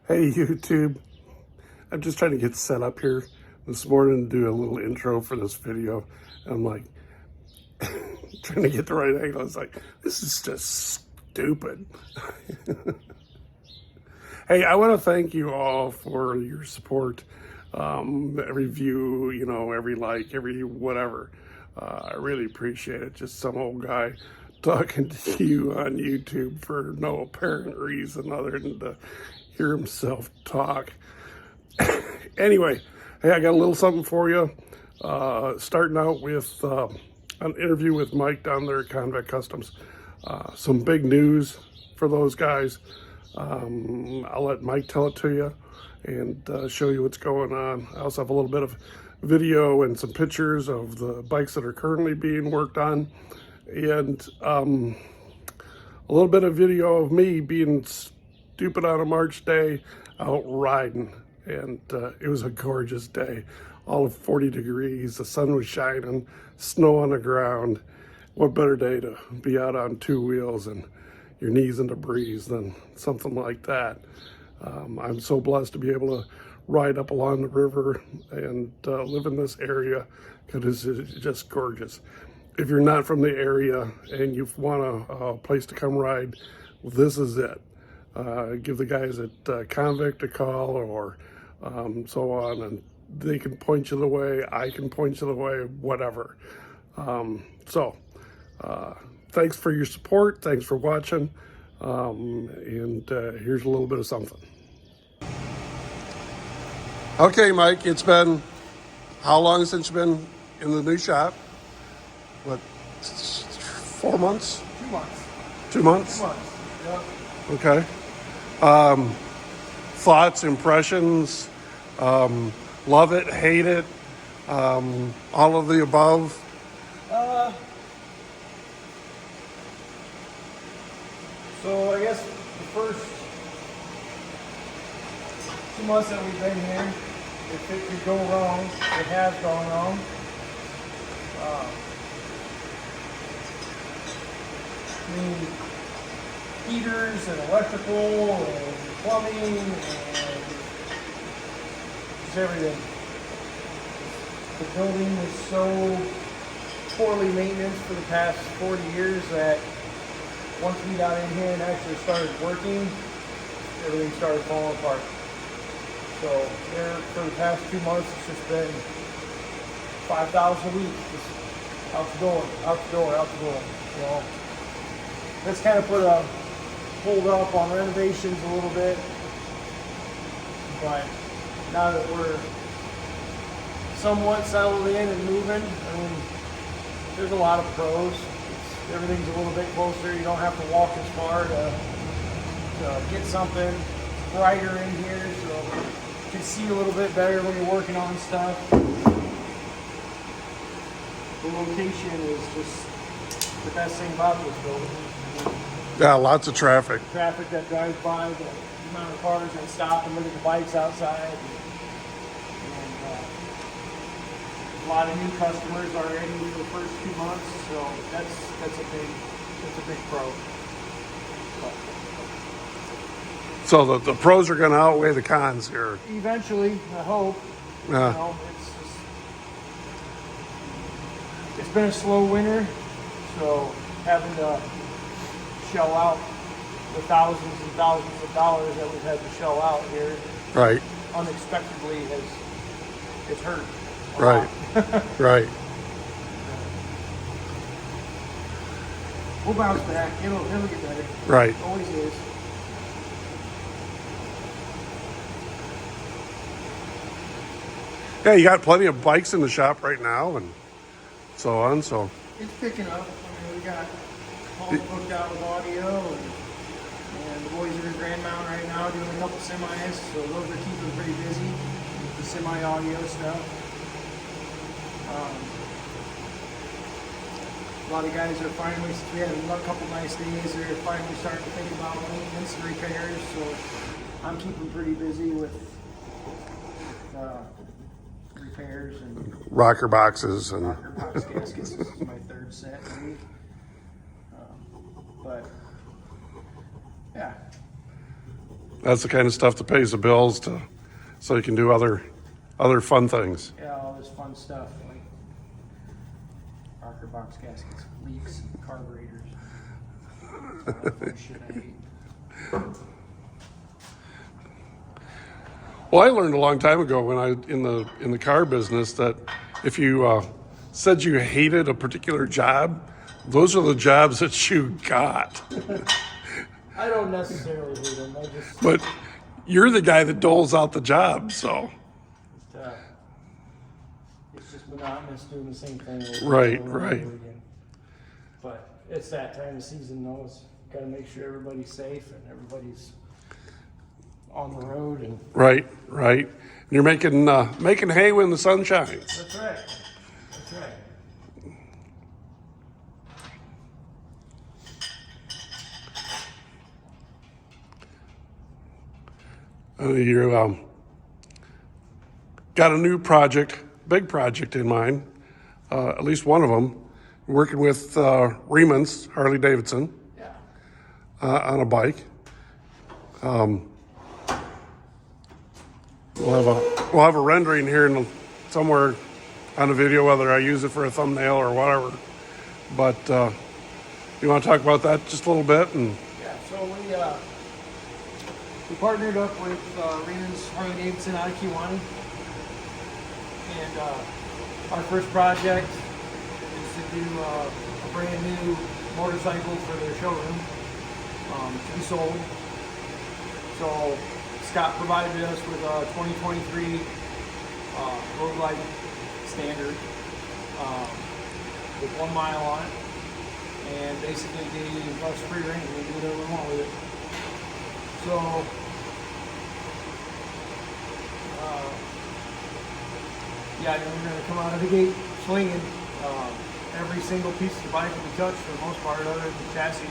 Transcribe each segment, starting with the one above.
Hey YouTube, I'm just trying to get set up here this morning to do a little intro for this video. I'm like trying to get the right angle. It's like, this is just stupid. Hey, I want to thank you all for your support. Every view, every like, every whatever. I really appreciate it. Just some old guy talking to you on YouTube for no apparent reason other than to hear himself talk. Anyway, hey, I got a little something for you. Starting out with an interview with Mike down there at Convict Customs. Some big news for those guys. I'll let Mike tell it to you and show you what's going on. I also have a little bit of video and some pictures of the bikes that are currently being worked on, and a little bit of video of me being stupid on a March day out riding. And it was a gorgeous day, all of 40 degrees, the sun was shining, snow on the ground. What better day to be out on two wheels and your knees in the breeze than something like that. I'm so blessed to be able to ride up along the river and live in this area because it's just gorgeous. If you're not from the area and you want a place to come ride, well, this is it. Give the guys at Convict a call or so on, and they can point you the way, I can point you the way, whatever. Thanks for your support, thanks for watching, and here's a little bit of something. Okay, Mike, it's been how long since you've been in the new shop? What, 4 months? 2 months. 2 months? 2 months. Yep. Okay. Thoughts, impressions, love it, hate it, all of the above? So I guess the first 2 months that we've been here, if it could go wrong, it has gone wrong. I mean, heaters and electrical and plumbing and just everything. The building was so poorly maintained for the past 40 years that once we got in here and actually started working, everything started falling apart. So there, for the past 2 months, it's just been 5,000 a week, just out the door, out the door, out the door. So that's kind of put a hold up on renovations a little bit. But now that we're somewhat settled in and moving, I mean, there's a lot of pros. Everything's a little bit closer. You don't have to walk as far to get something brighter in here, so you can see a little bit better when you're working on stuff. The location is just the best thing about this building. Yeah, lots of traffic. The traffic that drives by, the amount of cars that stop and look at the bikes outside. And a lot of new customers already in the first 2 months, so that's a big pro. So the pros are going to outweigh the cons here. Eventually, I hope. Yeah. You know, it's been a slow winter, so having to shell out the thousands and thousands of dollars that we've had to shell out here, Right. unexpectedly it's hurt. Right. Right. We'll bounce back. It'll get better. Right. It always is. Yeah, you got plenty of bikes in the shop right now and so on, so. It's picking up. I mean, we got all booked out with audio, and the boys are in Grand Mountain right now doing a couple semis, so those are keeping pretty busy with the semi-audio stuff. A lot of guys are finally, we had a couple nice days, they're finally starting to think about maintenance and repairs, so I'm keeping pretty busy with repairs and Rocker boxes and. rocker box gaskets. This is my third set maybe. But yeah, that's the kind of stuff that pays the bills so you can do other fun things. Yeah, all this fun stuff like rocker box gaskets, leaks, and carburetors. Shit I hate. Well, I learned a long time ago when I in the car business that if you said you hated a particular job, those are the jobs that you got. I don't necessarily hate them. I just But you're the guy that doles out the job, so it's just monotonous doing the same thing. Right, over and right. over again. But it's that time of season, though. It's got to make sure everybody's safe and everybody's on the road. And right. You're making hay when the sun shines. that's right. That's right. You got a new project, big project in mind, at least one of them, working with Reman's Harley Davidson Yeah. on a bike. We'll have a rendering here somewhere on the video, whether I use it for a thumbnail or whatever. But you want to talk about that just a little bit? And Yeah. So we partnered up with Reman's Harley Davidson out of Kiwani, and our first project is to do a brand new motorcycle for their showroom to be sold. So Scott provided us with a 2023 Road Glide Standard with 1 mile on it, and basically gave us free reign. We can do whatever we want with it. So yeah, we're going to come out of the gate swinging. Every single piece of the bike will be touched for the most part, other than the chassis.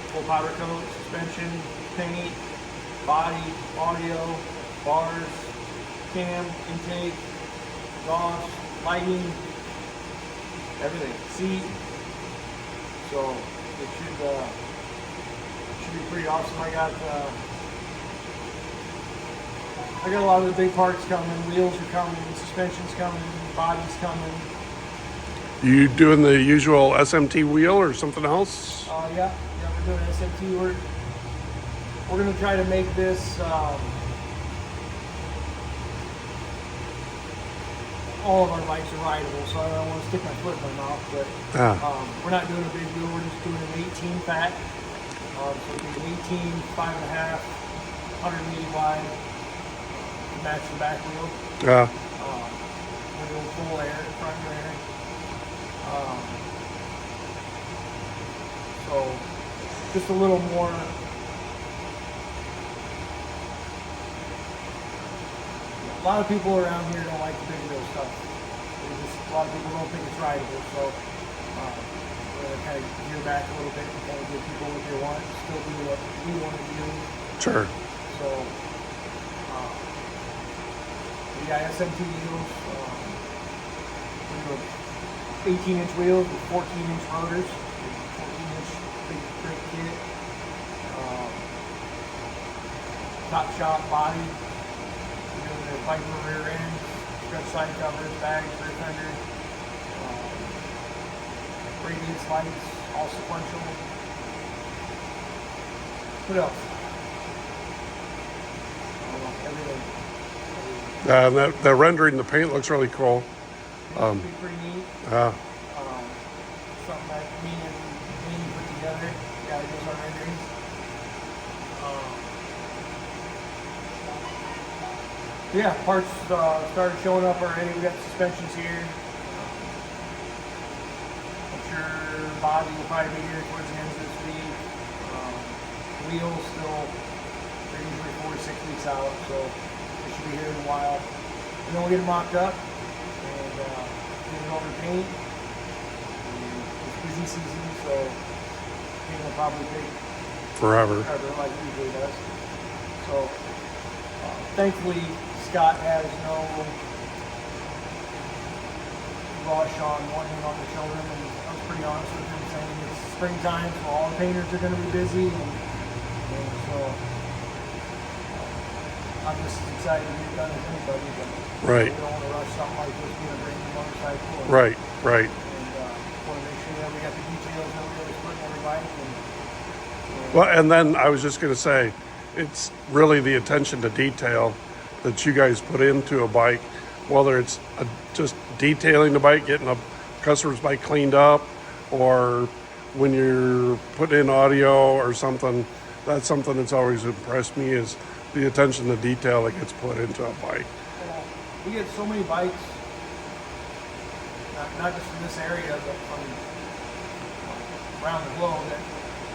Full powder coat, suspension, paint, body, audio, bars, cam, intake, exhaust, lighting, everything, seat. So it should be pretty awesome. I got a lot of the big parts coming. Wheels are coming, suspension's coming, body's coming. you doing the usual SMT wheel or something else? Yeah, we're doing SMT. We're gonna try to make this all of our bikes are rideable. So I don't want to stick my foot in my mouth, but we're not doing a big wheel. We're just doing an 18 pack. So it'll be an 18, 5.5, 180 wide. Match the back wheel. Yeah. We're doing full air, front rear. So just a little more. A lot of people around here don't like the big wheel stuff. A lot of people don't think it's rideable. So we're gonna kind of gear back a little bit and kind of give people what they want, still do what we want to do. Sure. So. Yeah, SMT wheels, 18-inch wheels with 14-inch rotors, 14-inch big brake kit, top shop body, the Viper rear end, stretch side covers, bags, rear fender, radiance lights, all sequential. What else? Everything. That rendering, the paint looks really cool. It'd be pretty neat. Yeah. Something that me and Amy put together. Yeah, those are renderings. Yeah, parts started showing up already. We got the suspensions here. I'm sure body will probably be here towards the end of this week. Wheels still, they're usually 4 to 6 weeks out, so they should be here in a while. And then we'll get them mocked up and get it over paint. And it's busy season, so paint will probably take Forever. like it usually does. So thankfully, Scott has no rush on wanting on the showroom, and I was pretty honest with him saying it's springtime, so all the painters are going to be busy, and So I'm just as excited to get it done as anybody, but Right. we don't want to rush something like this being a brand new motorcycle. And, Right. Right. And want to make sure that we got the details that we always put in every bike. Well, and then I was just going to say, it's really the attention to detail that you guys put into a bike, whether it's just detailing the bike, getting a customer's bike cleaned up, or when you're putting in audio or something. That's something that's always impressed me, is the attention to detail that gets put into a bike. We get so many bikes, not just in this area, but from around the globe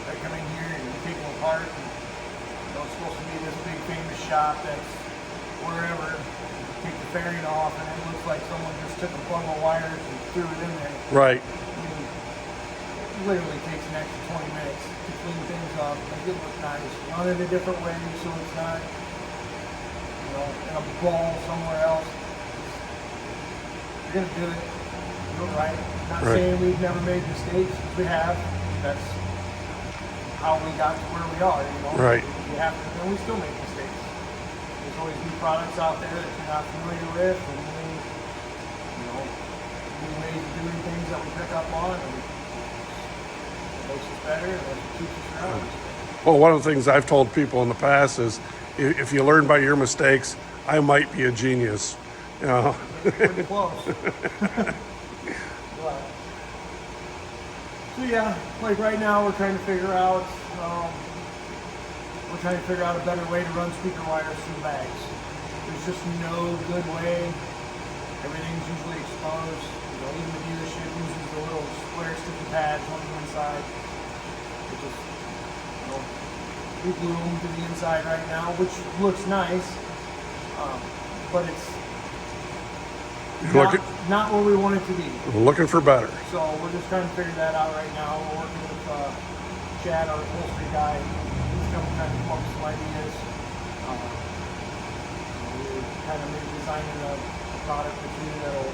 that come in here and you take them apart. And, it's supposed to be this big famous shop that's wherever. Take the fairing off, and it looks like someone just took a bundle of wires and threw it in there. Right. I mean, it literally takes an extra 20 minutes to clean things up, make it look nice, run it a different way so it's not, in a ball somewhere else. You're gonna do it right. Not Right. saying we've never made mistakes, we have. That's how we got to where we are, Right. We have to, and we still make mistakes. There's always new products out there that you're not familiar with, and new ways of doing things that we pick up on, and it makes us better, and it keeps us around. Well, one of the things I've told people in the past is, if you learn by your mistakes, I might be a genius. Pretty close. So yeah, like right now we're trying to figure out a better way to run speaker wires through bags. There's just no good way. Everything's usually exposed. Even the dealership uses the little square sticky pads on the inside. It just, we glue them to the inside right now, which looks nice, but it's not where we want it to be. We're looking for better. So we're just trying to figure that out right now. We're working with Chad, our upholstery guy. He's trying to come up with some ideas. We're kind of maybe designing a product or two that'll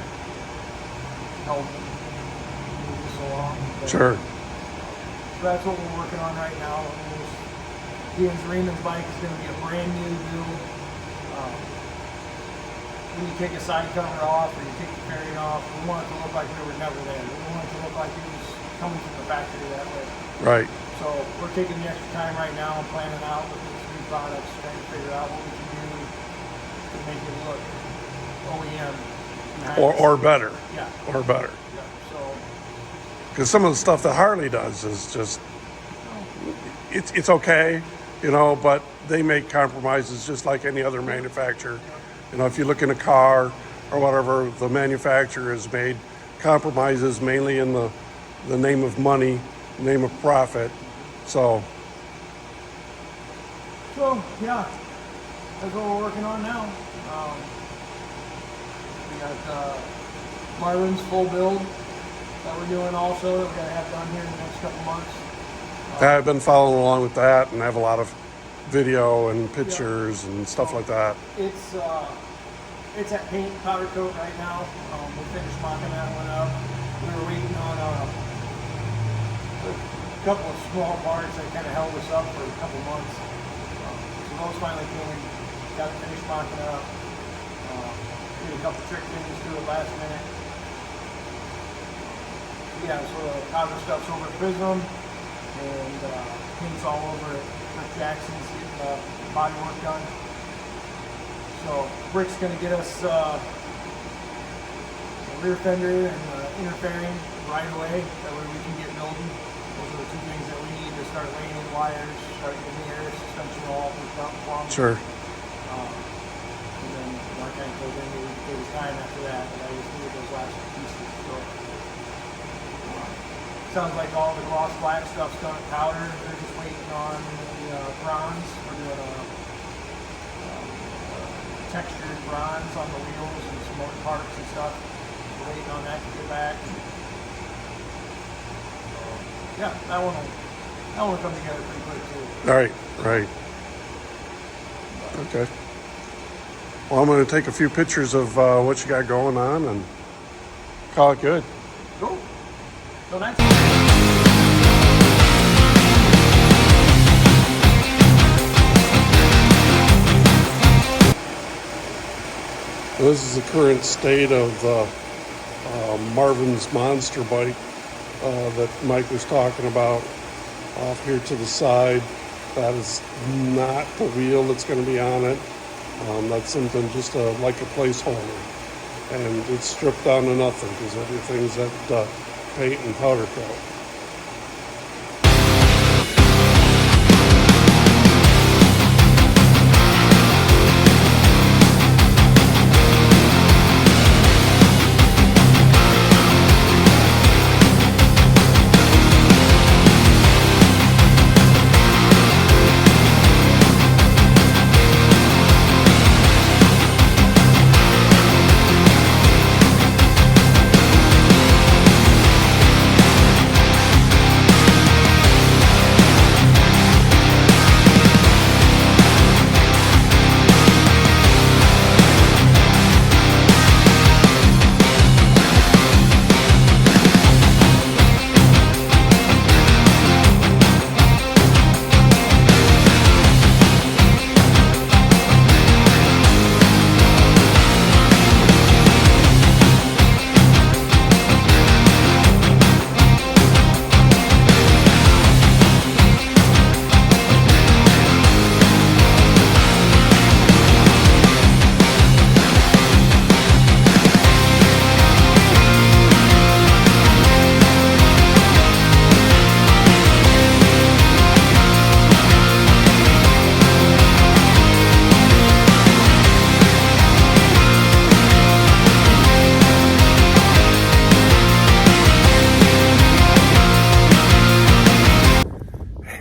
help move this along. But, Sure. so that's what we're working on right now. Ian's Rieman's bike is going to be a brand new build. When you take a side cover off or you take the fairing off, we want it to look like we were never there. We want it to look like it was coming from the factory that way. Right. So we're taking the extra time right now and planning out with these new products, trying to figure out what we can do to make it look OEM. Or better. Yeah. Or better. Yeah. So Because some of the stuff that Harley does is just, it's okay, but they make compromises just like any other manufacturer. If you look in a car or whatever, the manufacturer has made compromises mainly in the name of money, name of profit. So yeah, that's what we're working on now. We got Marlin's full build that we're doing also that we're going to have done here in the next couple months. I've been following along with that, and I have a lot of video and pictures and stuff like that. It's at paint powder coat right now. We finished mocking that one up. We were waiting on a couple of small parts that kind of held us up for a couple months. So those finally came. Got it finished mocking up. Did a couple trick things to it last minute. Yeah, so the powder stuff's over at Prism, and paint's all over at Rick Jackson's getting the body work done. So Rick's going to get us the rear fender and inner fairing right away. That way we can get building. Those are the two things that we need to start laying in wires, start getting the air suspension all hooked up for them. Sure. And then Mark kind of goes in, we take his time after that, but I just needed those last two pieces. So sounds like all the gloss black stuff's done at powder. They're just waiting on the bronze. We're doing a textured bronze on the wheels and some more parts and stuff. We're waiting on that to get back. Yeah, that one will come together pretty quick too. Right. Okay. Well, I'm going to take a few pictures of what you got going on and call it good. Cool. Till next time. This is the current state of the Marvin's Monster bike that Mike was talking about off here to the side. That is not the wheel that's going to be on it. That's something just like a placeholder. And it's stripped down to nothing because everything's at paint and powder coat.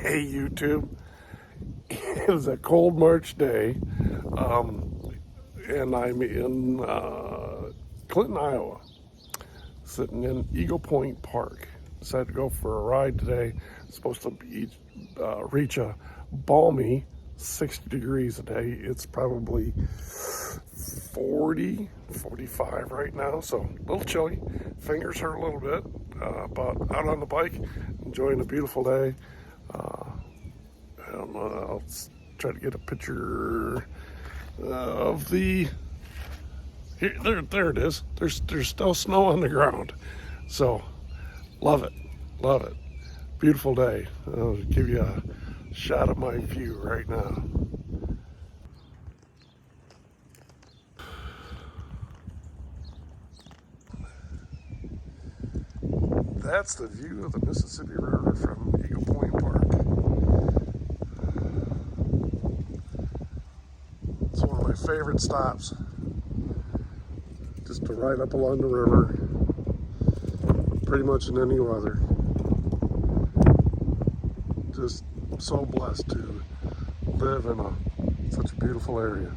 Hey YouTube, it is a cold March day, and I'm in Clinton, Iowa, sitting in Eagle Point Park. Decided to go for a ride today. It's supposed to reach a balmy 60 degrees today. It's probably 40, 45 right now, so a little chilly. Fingers hurt a little bit, but out on the bike, enjoying a beautiful day. I'll try to get a picture of the. Here, there it is. There's still snow on the ground, so love it. Beautiful day. I'll give you a shot of my view right now. That's the view of the Mississippi River from Eagle Point Park. It's one of my favorite stops. Just to ride up along the river, pretty much in any weather. Just so blessed to live in such a beautiful area.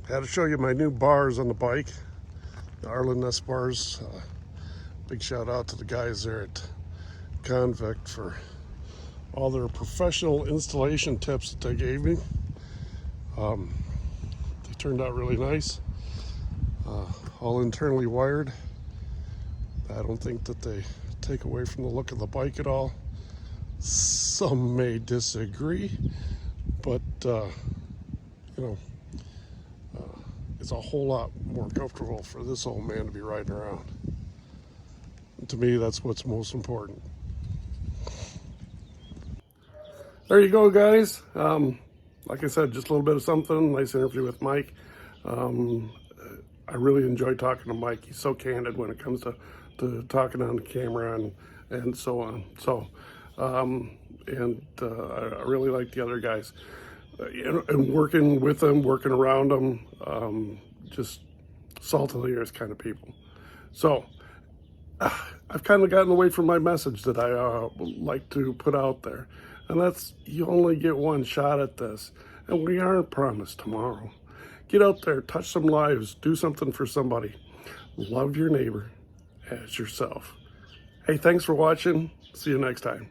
Had to show you my new bars on the bike, the Arlen Ness bars. Big shout out to the guys there at Convict for all their professional installation tips that they gave me. They turned out really nice, all internally wired. I don't think that they take away from the look of the bike at all. Some may disagree, but it's a whole lot more comfortable for this old man to be riding around. And to me, that's what's most important. There you go, guys. Like I said, just a little bit of something. Nice interview with Mike. I really enjoy talking to Mike. He's so candid when it comes to talking on the camera and so on. So, I really like the other guys. And working with them, working around them, just salt of the earth kind of people. So I've kind of gotten away from my message that I like to put out there. And that's, you only get one shot at this. And we aren't promised tomorrow. Get out there, touch some lives, do something for somebody. Love your neighbor as yourself. Hey, thanks for watching. See you next time.